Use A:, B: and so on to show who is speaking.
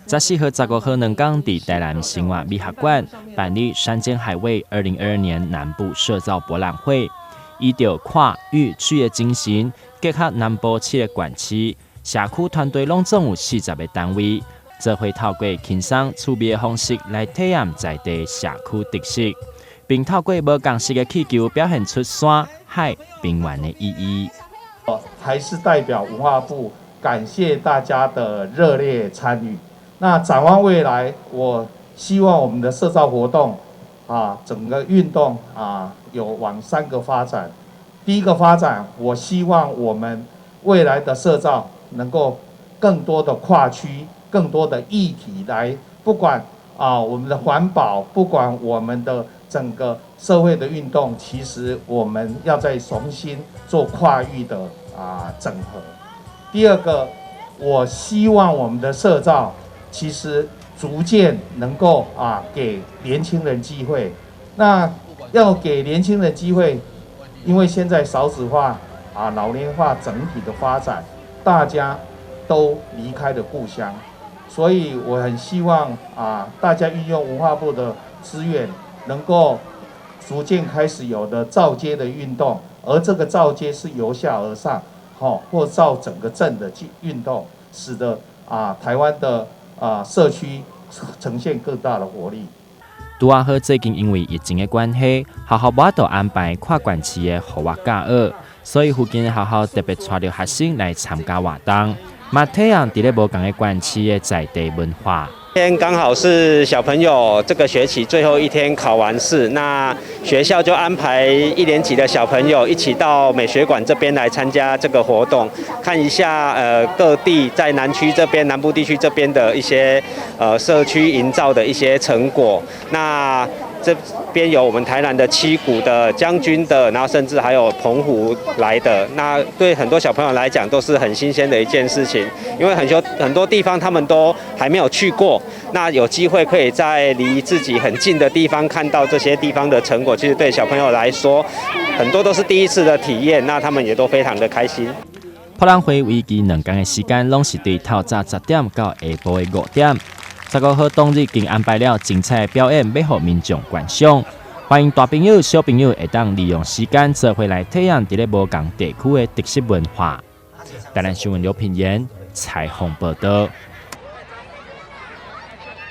A: 14号、15号两天伫台南新华美学馆办理山间海味2022年南部社造博览会，依照跨域区的精神，结合南部7个县市，社区团队拢总有40个单位，则会透过轻松趣味的方式来体验在地社区特色，并透过无共识的气球表现出山海平原的意义。
B: 还是代表文化部感谢大家的热烈参与。那展望未来，我希望我们的社造活动整个运动有往3个发展。第一个发展，我希望我们未来的社造能够更多的跨区、更多的议题来，不管我们的环保，不管我们的整个社会的运动，其实我们要再重新做跨域的整合。第二个，我希望我们的社造其实逐渐能够给年轻人机会。那要给年轻人机会，因为现在少子化老龄化整体的发展，大家都离开了故乡，所以我很希望大家运用文化部的资源，能够逐渐开始有的造街的运动，而这个造街是由下而上，或造整个镇的运动，使得台湾的社区呈现更大的活力。
A: 拄好最近因为疫情的关系，学校无都安排跨县市的户外教学，所以附近的学校特别带着学生来参加活动，嘛体验伫咧无同的县市的在地文化。
C: 今天刚好是小朋友这个学期最后一天考完试，那学校就安排1年级的小朋友一起到美学馆这边来参加这个活动，看一下各地在南区这边、南部地区这边的一些社区营造的一些成果。那这边有我们台南的七股的、将军的，然后甚至还有澎湖来的。那对很多小朋友来讲都是很新鲜的一件事情，因为很多地方他们都还没有去过。那有机会可以在离自己很近的地方看到这些地方的成果，其实对小朋友来说，很多都是第一次的体验，那他们也都非常的开心。
A: 博览会为期2天的时间，拢是对透早10点到下晡的5点。15号当日已安排了精彩的表演，要让民众观赏。欢迎大朋友、小朋友会当利用时间做回来体验伫咧无同地区的特色文化。台南新闻刘品言采访报道。